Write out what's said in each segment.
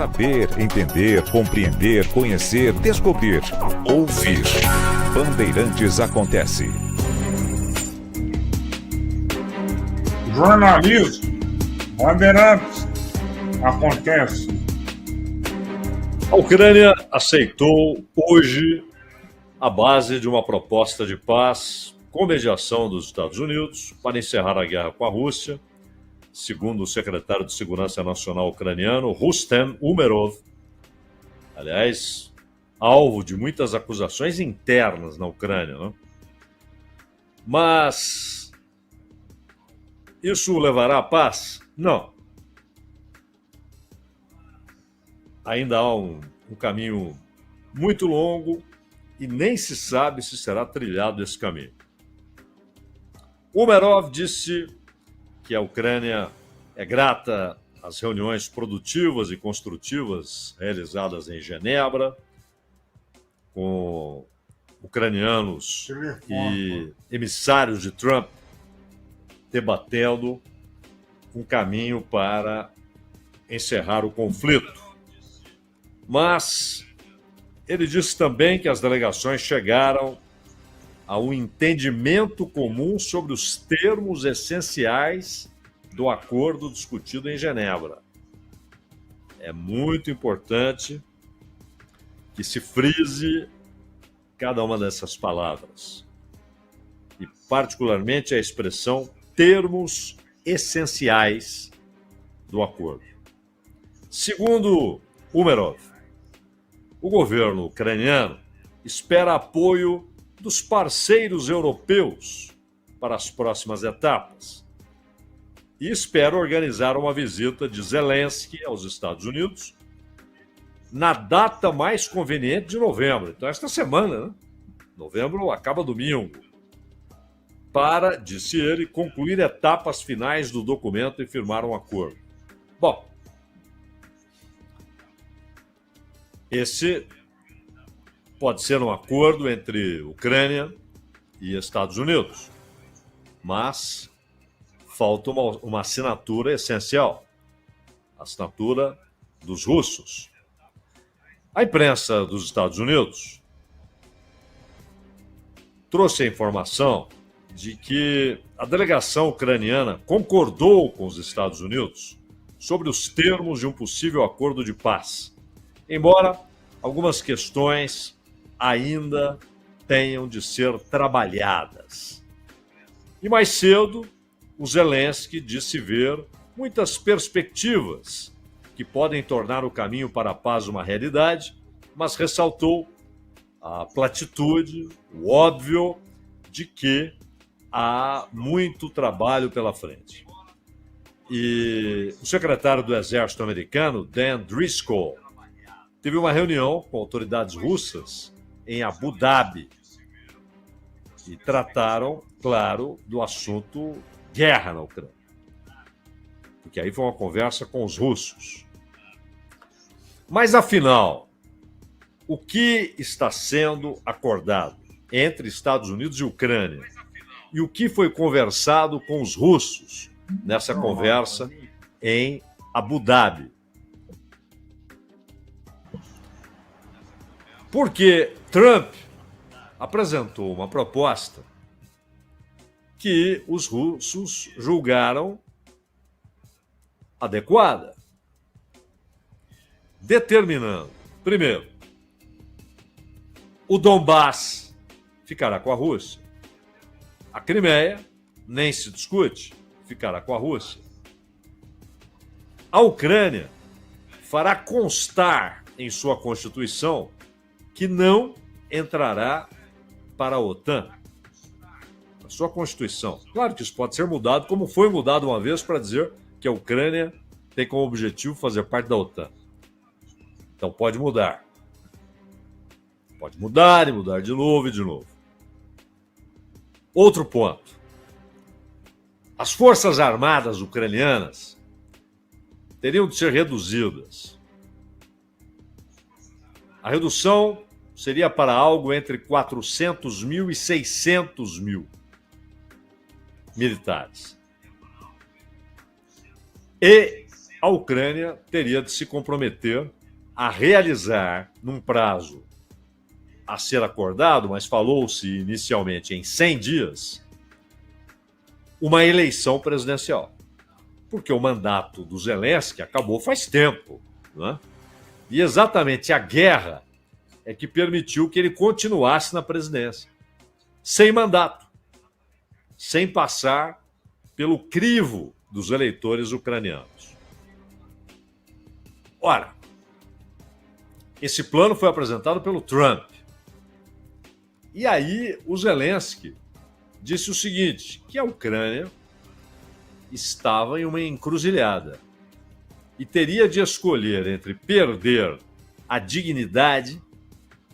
Saber, entender, compreender, conhecer, descobrir, ouvir. Bandeirantes acontece. Jornalismo, Bandeirantes acontece. A Ucrânia aceitou hoje a base de uma proposta de paz com mediação dos Estados Unidos para encerrar a guerra com a Rússia, segundo o secretário de Segurança Nacional ucraniano, Rustem Umerov, aliás, alvo de muitas acusações internas na Ucrânia, né? Mas isso levará à paz? Não. Ainda há um caminho muito longo e nem se sabe se será trilhado esse caminho. Umerov disse que a Ucrânia é grata às reuniões produtivas e construtivas realizadas em Genebra, com ucranianos e emissários de Trump debatendo um caminho para encerrar o conflito. Mas ele disse também que as delegações chegaram a um entendimento comum sobre os termos essenciais do acordo discutido em Genebra. É muito importante que se frise cada uma dessas palavras, e particularmente a expressão termos essenciais do acordo. Segundo Umerov, o governo ucraniano espera apoio dos parceiros europeus para as próximas etapas e espera organizar uma visita de Zelensky aos Estados Unidos na data mais conveniente de novembro. Então, esta semana, né? Novembro acaba domingo, para, disse ele, concluir etapas finais do documento e firmar um acordo. Bom, esse pode ser um acordo entre Ucrânia e Estados Unidos, mas falta uma assinatura essencial, a assinatura dos russos. A imprensa dos Estados Unidos trouxe a informação de que a delegação ucraniana concordou com os Estados Unidos sobre os termos de um possível acordo de paz, embora algumas questões ainda tenham de ser trabalhadas. E mais cedo, o Zelensky disse ver muitas perspectivas que podem tornar o caminho para a paz uma realidade, mas ressaltou a platitude, o óbvio, de que há muito trabalho pela frente. E o secretário do Exército americano, Dan Driscoll, teve uma reunião com autoridades russas em Abu Dhabi e trataram, claro, do assunto guerra na Ucrânia. Porque aí foi uma conversa com os russos. Mas, afinal, o que está sendo acordado entre Estados Unidos e Ucrânia? E o que foi conversado com os russos nessa conversa em Abu Dhabi? Porque Trump apresentou uma proposta que os russos julgaram adequada, determinando, primeiro, o Donbass ficará com a Rússia, a Crimeia, nem se discute, ficará com a Rússia. A Ucrânia fará constar em sua Constituição que não entrará para a OTAN. A sua Constituição. Claro que isso pode ser mudado, como foi mudado uma vez para dizer que a Ucrânia tem como objetivo fazer parte da OTAN. Então pode mudar. Pode mudar e mudar de novo e de novo. Outro ponto. As forças armadas ucranianas teriam de ser reduzidas. A redução seria para algo entre 400 mil e 600 mil militares. E a Ucrânia teria de se comprometer a realizar, num prazo a ser acordado, mas falou-se inicialmente em 100 dias, uma eleição presidencial. Porque o mandato do Zelensky acabou faz tempo, né? E exatamente a guerra é que permitiu que ele continuasse na presidência, sem mandato, sem passar pelo crivo dos eleitores ucranianos. Ora, esse plano foi apresentado pelo Trump. E aí o Zelensky disse o seguinte, que a Ucrânia estava em uma encruzilhada e teria de escolher entre perder a dignidade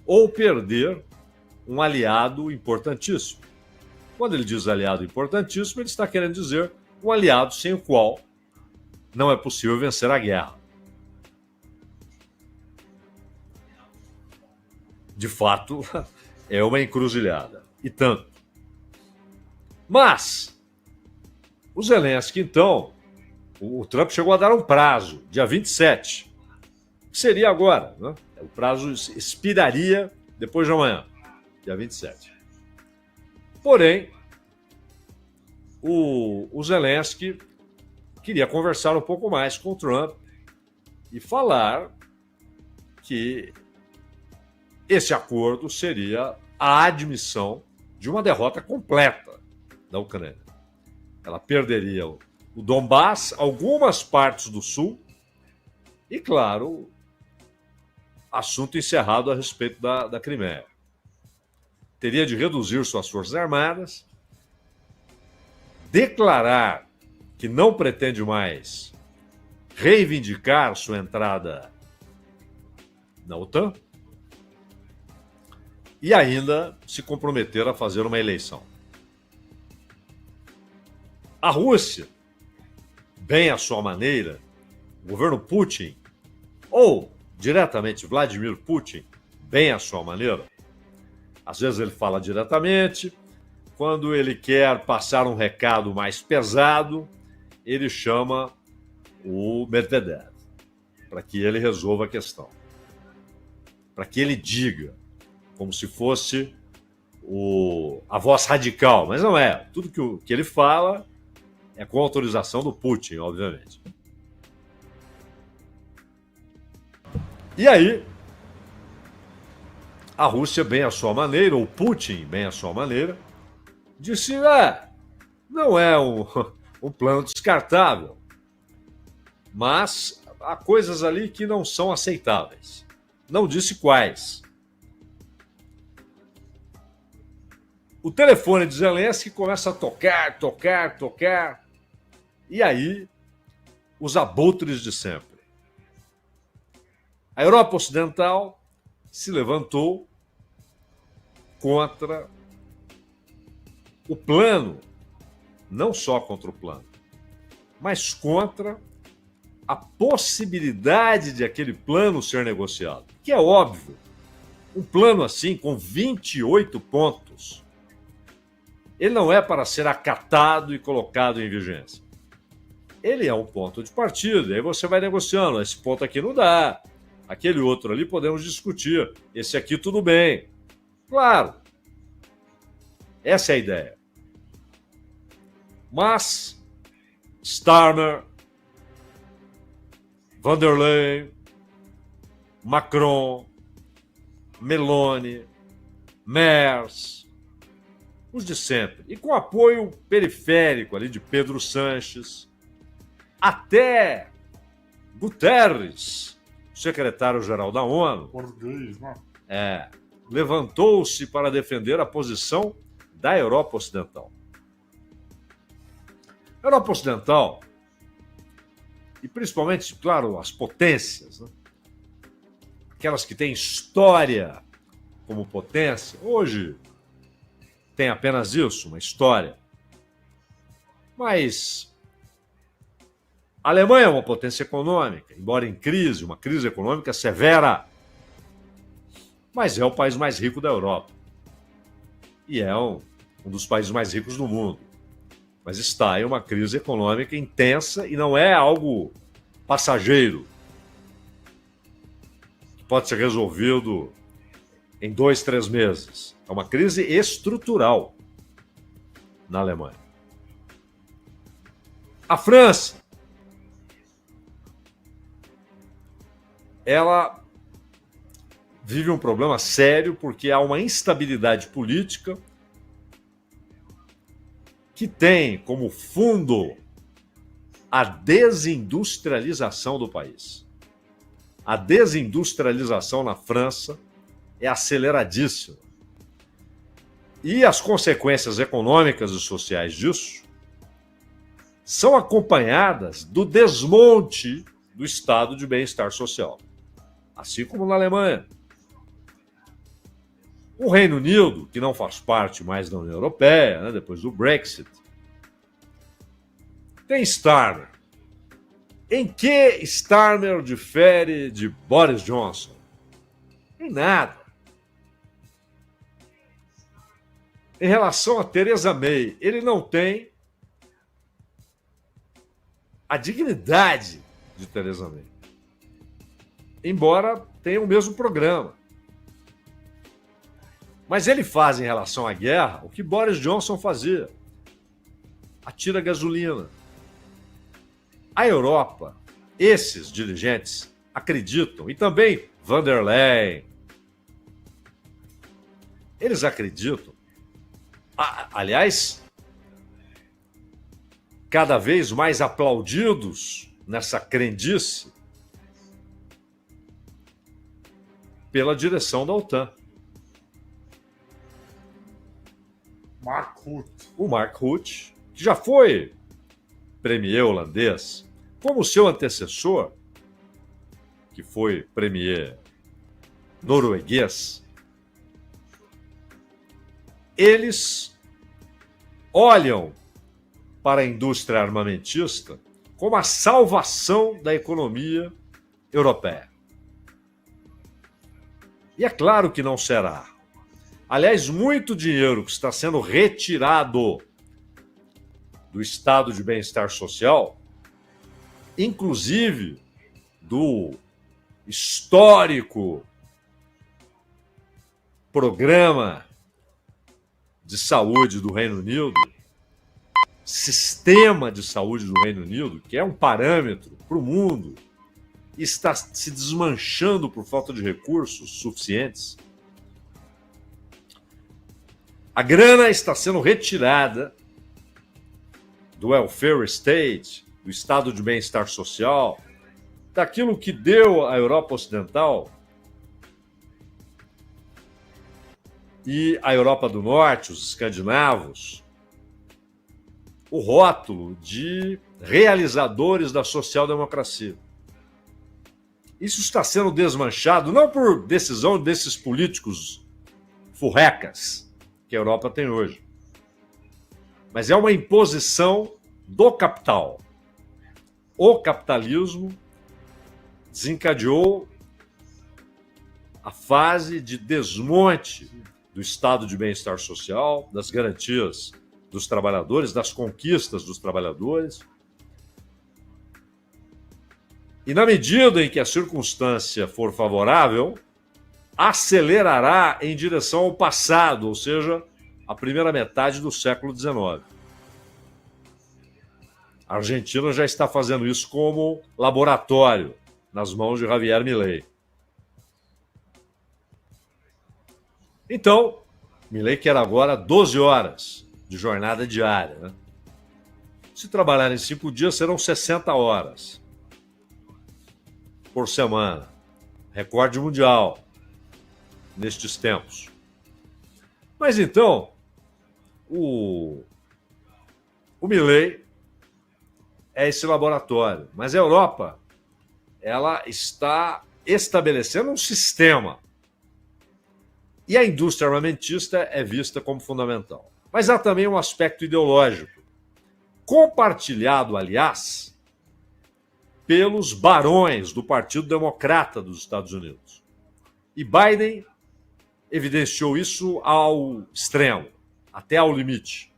ou perder um aliado importantíssimo. Quando ele diz aliado importantíssimo, ele está querendo dizer um aliado sem o qual não é possível vencer a guerra. De fato, é uma encruzilhada. E tanto. Mas o Zelensky, então, o Trump chegou a dar um prazo, dia 27, que seria agora, né? O prazo expiraria depois de amanhã, dia 27. Porém, o Zelensky queria conversar um pouco mais com o Trump e falar que esse acordo seria a admissão de uma derrota completa da Ucrânia. Ela perderia o Donbass, algumas partes do sul e, claro, assunto encerrado a respeito da Crimeia. Teria de reduzir suas forças armadas, declarar que não pretende mais reivindicar sua entrada na OTAN e ainda se comprometer a fazer uma eleição. A Rússia, bem à sua maneira, o governo Putin, ou diretamente Vladimir Putin, bem à sua maneira, às vezes ele fala diretamente, quando ele quer passar um recado mais pesado, ele chama o Medvedev, para que ele resolva a questão. Para que ele diga, como se fosse a voz radical, mas não é. Tudo que ele fala é com autorização do Putin, obviamente. E aí, a Rússia, bem à sua maneira, ou Putin, bem à sua maneira, disse, não é um plano descartável, mas há coisas ali que não são aceitáveis. Não disse quais. O telefone de Zelensky começa a tocar, e aí os abutres de sempre. A Europa Ocidental se levantou contra o plano, não só contra o plano, mas contra a possibilidade de aquele plano ser negociado. Que é óbvio, um plano assim, com 28 pontos, ele não é para ser acatado e colocado em vigência. Ele é um ponto de partida, aí você vai negociando, esse ponto aqui não dá, aquele outro ali podemos discutir, esse aqui tudo bem. Claro, essa é a ideia. Mas Starmer, Van der Leyen, Macron, Meloni, Merz, os de sempre, e com apoio periférico ali de Pedro Sanches, até Guterres, secretário-geral da ONU, Português, né? levantou-se para defender a posição da Europa Ocidental. A Europa Ocidental, e principalmente, claro, as potências, né? Aquelas que têm história como potência, hoje tem apenas isso, uma história. Mas a Alemanha é uma potência econômica, embora em crise, uma crise econômica severa, mas é o país mais rico da Europa. E é um dos países mais ricos do mundo. Mas está em uma crise econômica intensa e não é algo passageiro, que pode ser resolvido em 2, 3 meses. É uma crise estrutural na Alemanha. A França, ela vive um problema sério porque há uma instabilidade política que tem como fundo a desindustrialização do país. A desindustrialização na França é aceleradíssima. E as consequências econômicas e sociais disso são acompanhadas do desmonte do estado de bem-estar social, assim como na Alemanha. O Reino Unido, que não faz parte mais da União Europeia, né, depois do Brexit, tem Starmer. Em que Starmer difere de Boris Johnson? Em nada. Em relação a Theresa May, ele não tem a dignidade de Theresa May, embora tenha o mesmo programa. Mas ele faz em relação à guerra o que Boris Johnson fazia: atira gasolina. A Europa, esses dirigentes acreditam, e também Van der Leyen, eles acreditam, aliás, cada vez mais aplaudidos nessa crendice pela direção da OTAN. Mark Rutte. O Mark Rutte, que já foi premier holandês, como seu antecessor, que foi premier norueguês, eles olham para a indústria armamentista como a salvação da economia europeia. E é claro que não será. Aliás, muito dinheiro que está sendo retirado do estado de bem-estar social, inclusive do histórico programa de saúde do Reino Unido, sistema de saúde do Reino Unido, que é um parâmetro para o mundo, está se desmanchando por falta de recursos suficientes. A grana está sendo retirada do welfare state, do estado de bem-estar social, daquilo que deu à Europa Ocidental e à Europa do Norte, os escandinavos, o rótulo de realizadores da social-democracia. Isso está sendo desmanchado não por decisão desses políticos furrecas que a Europa tem hoje, mas é uma imposição do capital. O capitalismo desencadeou a fase de desmonte do estado de bem-estar social, das garantias dos trabalhadores, das conquistas dos trabalhadores. E na medida em que a circunstância for favorável, acelerará em direção ao passado, ou seja, a primeira metade do século XIX. A Argentina já está fazendo isso como laboratório, nas mãos de Javier Milei. Então, Milei quer agora 12 horas de jornada diária, né? Se trabalhar em 5 dias, serão 60 horas por semana. Recorde mundial nestes tempos. Mas então, o Milei é esse laboratório. Mas a Europa, ela está estabelecendo um sistema. E a indústria armamentista é vista como fundamental. Mas há também um aspecto ideológico, compartilhado, aliás, pelos barões do Partido Democrata dos Estados Unidos. E Biden evidenciou isso ao extremo, até ao limite.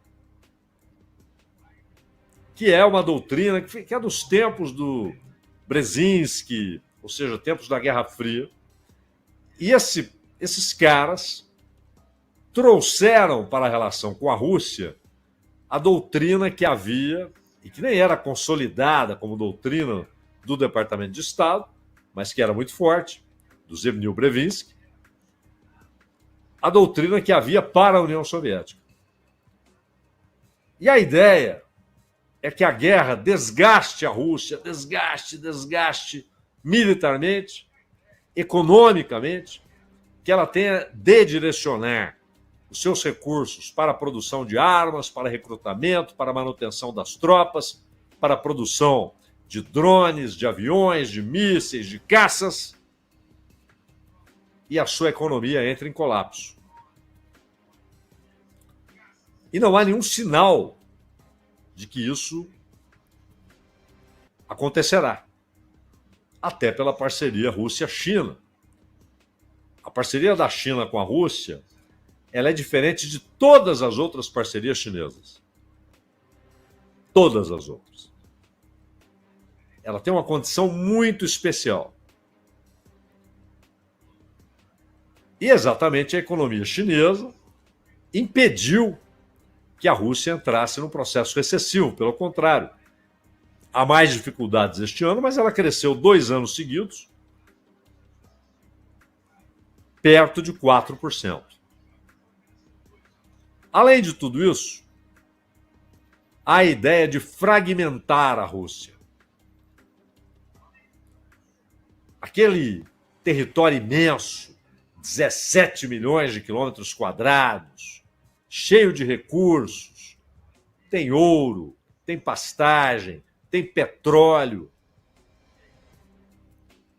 Que é uma doutrina que é dos tempos Brzezinski, ou seja, tempos da Guerra Fria. E esses caras trouxeram para a relação com a Rússia a doutrina que havia, e que nem era consolidada como doutrina do Departamento de Estado, mas que era muito forte, do Zbigniew Brzezinski, a doutrina que havia para a União Soviética. E a ideia é que a guerra desgaste a Rússia, desgaste militarmente, economicamente, que ela tenha de direcionar os seus recursos para a produção de armas, para recrutamento, para a manutenção das tropas, para a produção de drones, de aviões, de mísseis, de caças, e a sua economia entra em colapso. E não há nenhum sinal de que isso acontecerá, até pela parceria Rússia-China. A parceria da China com a Rússia, ela é diferente de todas as outras parcerias chinesas. Todas as outras. Ela tem uma condição muito especial. E exatamente a economia chinesa impediu que a Rússia entrasse num processo recessivo. Pelo contrário, há mais dificuldades este ano, mas ela cresceu 2 anos seguidos, perto de 4%. Além de tudo isso, há a ideia de fragmentar a Rússia. Aquele território imenso, 17 milhões de quilômetros quadrados, cheio de recursos, tem ouro, tem pastagem, tem petróleo,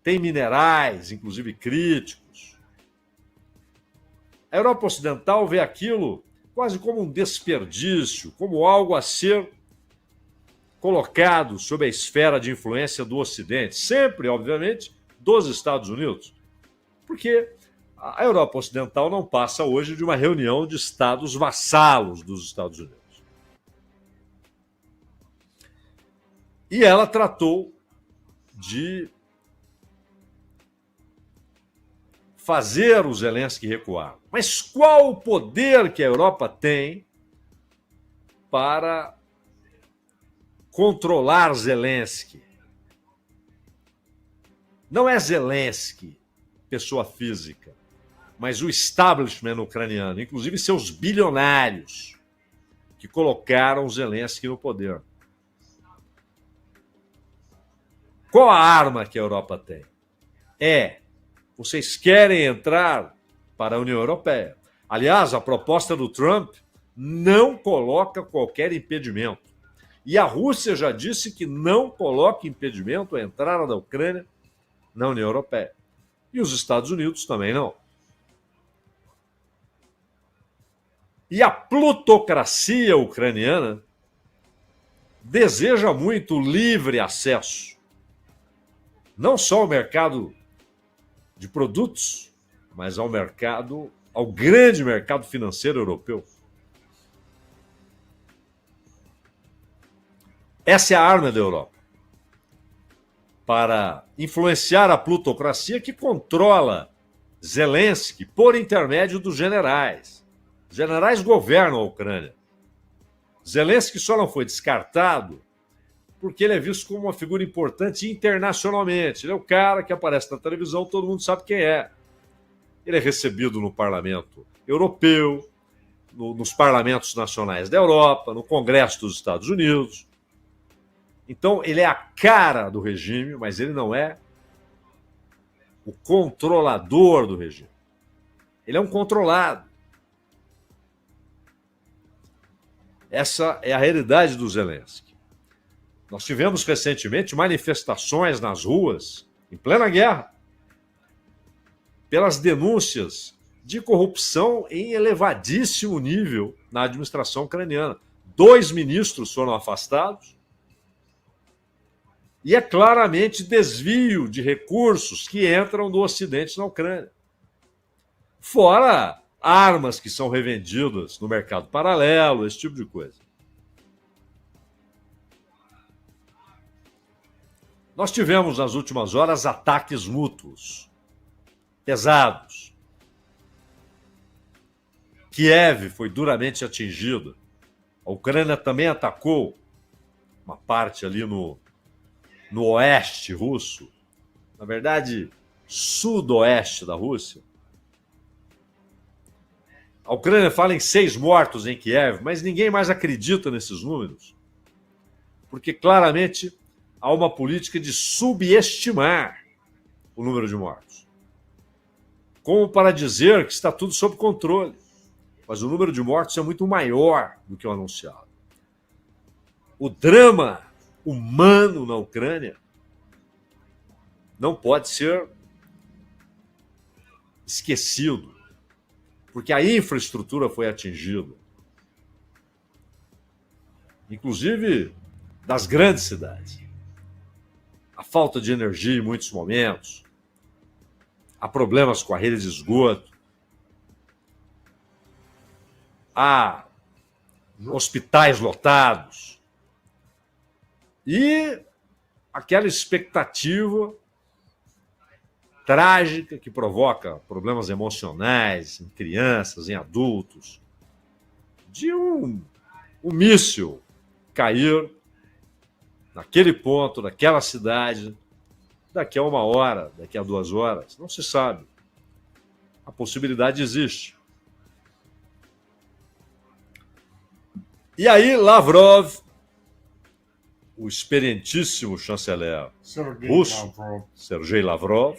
tem minerais, inclusive críticos. A Europa Ocidental vê aquilo quase como um desperdício, como algo a ser colocado sob a esfera de influência do Ocidente, sempre, obviamente, dos Estados Unidos. Porque a Europa Ocidental não passa hoje de uma reunião de estados vassalos dos Estados Unidos. E ela tratou de fazer o Zelensky recuar. Mas qual o poder que a Europa tem para controlar Zelensky? Não é Zelensky, pessoa física, mas o establishment ucraniano, inclusive seus bilionários, que colocaram Zelensky no poder. Qual a arma que a Europa tem? Vocês querem entrar para a União Europeia. Aliás, a proposta do Trump não coloca qualquer impedimento. E a Rússia já disse que não coloca impedimento à entrada da Ucrânia na União Europeia. E os Estados Unidos também não. E a plutocracia ucraniana deseja muito livre acesso, não só ao mercado de produtos, mas ao grande mercado financeiro europeu. Essa é a arma da Europa para influenciar a plutocracia que controla Zelensky por intermédio dos generais. Os generais governam a Ucrânia. Zelensky só não foi descartado porque ele é visto como uma figura importante internacionalmente. Ele é o cara que aparece na televisão, todo mundo sabe quem é. Ele é recebido no parlamento europeu, nos parlamentos nacionais da Europa, no Congresso dos Estados Unidos. Então, ele é a cara do regime, mas ele não é o controlador do regime. Ele é um controlado. Essa é a realidade do Zelensky. Nós tivemos recentemente manifestações nas ruas, em plena guerra, pelas denúncias de corrupção em elevadíssimo nível na administração ucraniana. 2 ministros foram afastados e é claramente desvio de recursos que entram do Ocidente na Ucrânia. Fora armas que são revendidas no mercado paralelo, esse tipo de coisa. Nós tivemos nas últimas horas ataques mútuos, pesados. Kiev foi duramente atingida. A Ucrânia também atacou uma parte ali no oeste russo, na verdade, sudoeste da Rússia. A Ucrânia fala em 6 mortos em Kiev, mas ninguém mais acredita nesses números, porque claramente há uma política de subestimar o número de mortos, como para dizer que está tudo sob controle. Mas o número de mortos é muito maior do que o anunciado. O drama humano na Ucrânia não pode ser esquecido, porque a infraestrutura foi atingida, inclusive das grandes cidades. A falta de energia em muitos momentos, há problemas com a rede de esgoto, há hospitais lotados e aquela expectativa trágica que provoca problemas emocionais em crianças, em adultos, de um míssil cair naquele ponto, naquela cidade, daqui a 1 hora, daqui a 2 horas, não se sabe. A possibilidade existe. E aí, Lavrov, o experientíssimo chanceler russo, Sergei Lavrov,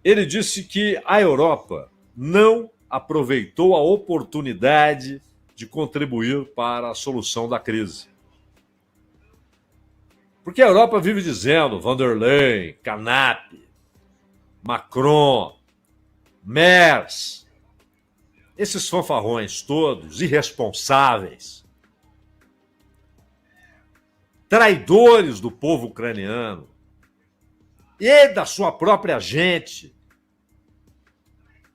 ele disse que a Europa não aproveitou a oportunidade de contribuir para a solução da crise. Porque a Europa vive dizendo, Van der Leyen, Canap, Macron, Merz, esses fanfarrões todos, irresponsáveis, traidores do povo ucraniano e da sua própria gente,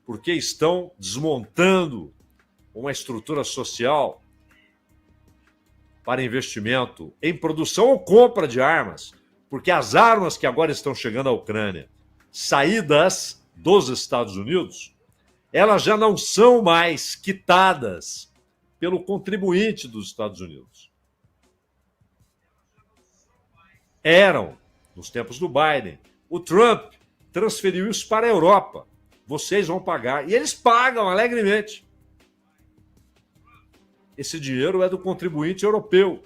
porque estão desmontando uma estrutura social para investimento em produção ou compra de armas, porque as armas que agora estão chegando à Ucrânia, saídas dos Estados Unidos, elas já não são mais quitadas pelo contribuinte dos Estados Unidos. Eram, nos tempos do Biden. O Trump transferiu isso para a Europa. Vocês vão pagar. E eles pagam alegremente. Esse dinheiro é do contribuinte europeu.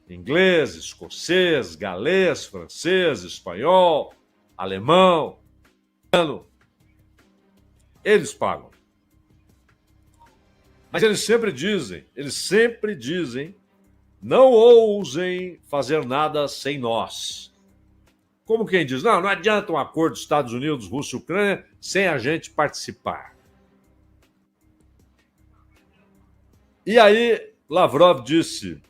Inglês, escocês, galês, francês, espanhol, alemão, eles pagam. Mas eles sempre dizem, não ousem fazer nada sem nós. Como quem diz, não adianta um acordo Estados Unidos, Rússia e Ucrânia sem a gente participar. E aí, Lavrov disse,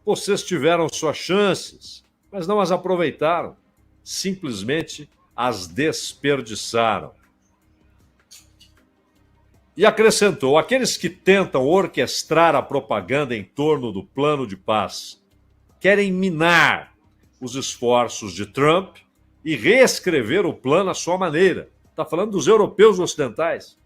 vocês tiveram suas chances, mas não as aproveitaram. Simplesmente as desperdiçaram. E acrescentou, aqueles que tentam orquestrar a propaganda em torno do plano de paz querem minar os esforços de Trump e reescrever o plano à sua maneira. Está falando dos europeus ocidentais.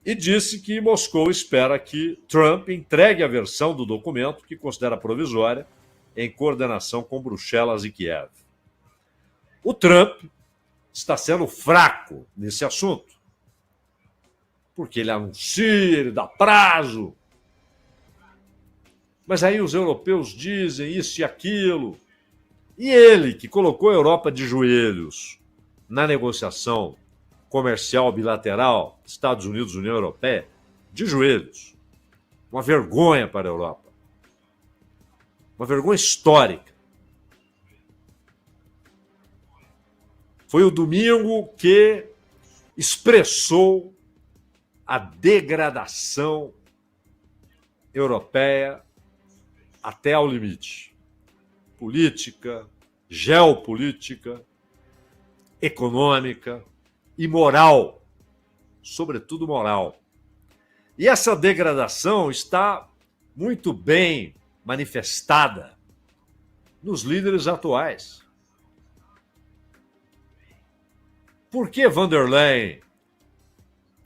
E disse que Moscou espera que Trump entregue a versão do documento que considera provisória em coordenação com Bruxelas e Kiev. O Trump está sendo fraco nesse assunto, porque ele anuncia, ele dá prazo. Mas aí os europeus dizem isso e aquilo. E ele, que colocou a Europa de joelhos na negociação comercial bilateral, Estados Unidos, União Europeia, de joelhos. Uma vergonha para a Europa. Uma vergonha histórica. Foi o domingo que expressou a degradação europeia até ao limite. Política, geopolítica, econômica e moral, sobretudo moral. E essa degradação está muito bem manifestada nos líderes atuais. Por que von der Leyen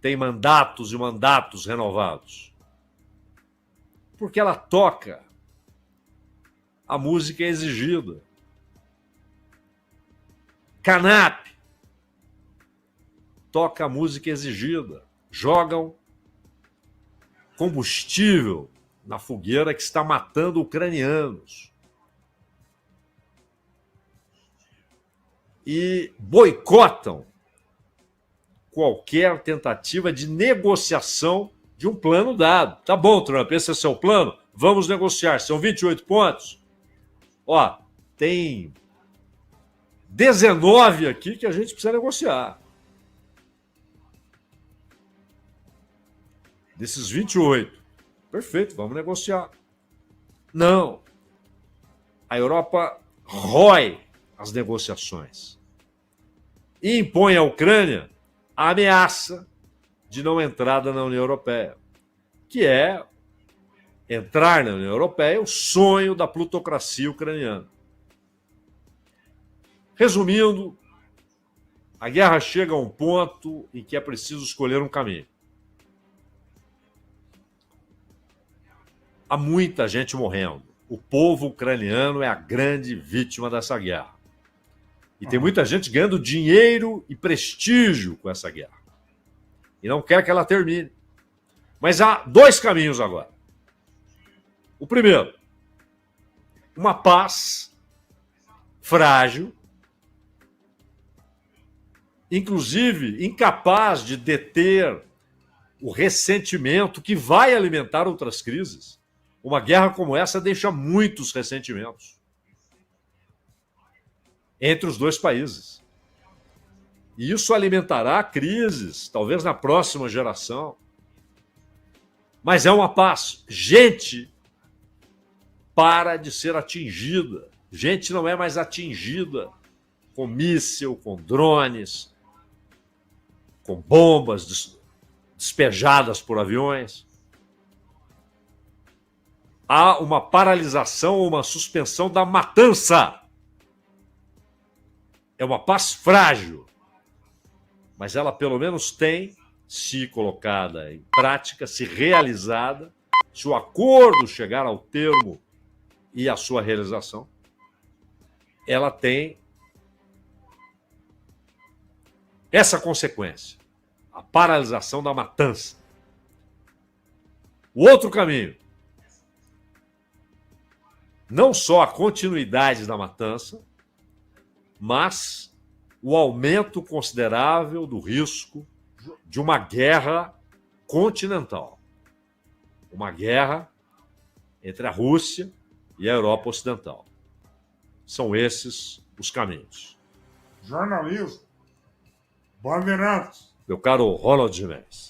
tem mandatos e mandatos renovados? Porque ela toca a música exigida. Canap toca a música exigida. Jogam combustível na fogueira que está matando ucranianos. E boicotam qualquer tentativa de negociação de um plano dado. Tá bom, Trump, esse é o seu plano? Vamos negociar. São 28 pontos. Ó, tem 19 aqui que a gente precisa negociar. Desses 28. Perfeito, vamos negociar. Não. A Europa rói as negociações e impõe à Ucrânia a ameaça de não entrada na União Europeia, que é entrar na União Europeia, o sonho da plutocracia ucraniana. Resumindo, a guerra chega a um ponto em que é preciso escolher um caminho. Há muita gente morrendo. O povo ucraniano é a grande vítima dessa guerra. E tem muita gente ganhando dinheiro e prestígio com essa guerra. E não quer que ela termine. Mas há dois caminhos agora. O primeiro, uma paz frágil, inclusive incapaz de deter o ressentimento que vai alimentar outras crises. Uma guerra como essa deixa muitos ressentimentos entre os dois países. E isso alimentará crises, talvez na próxima geração. Mas é uma paz. Gente para de ser atingida. Gente não é mais atingida com míssil, com drones, com bombas despejadas por aviões. Há uma paralisação ou uma suspensão da matança. É uma paz frágil, mas ela pelo menos tem, se colocada em prática, se realizada, se o acordo chegar ao termo e a sua realização, ela tem essa consequência, a paralisação da matança. O outro caminho, não só a continuidade da matança, mas o aumento considerável do risco de uma guerra continental. Uma guerra entre a Rússia e a Europa Ocidental. São esses os caminhos. Jornalismo. Bandeirantes. Meu caro Ronald Gimenez.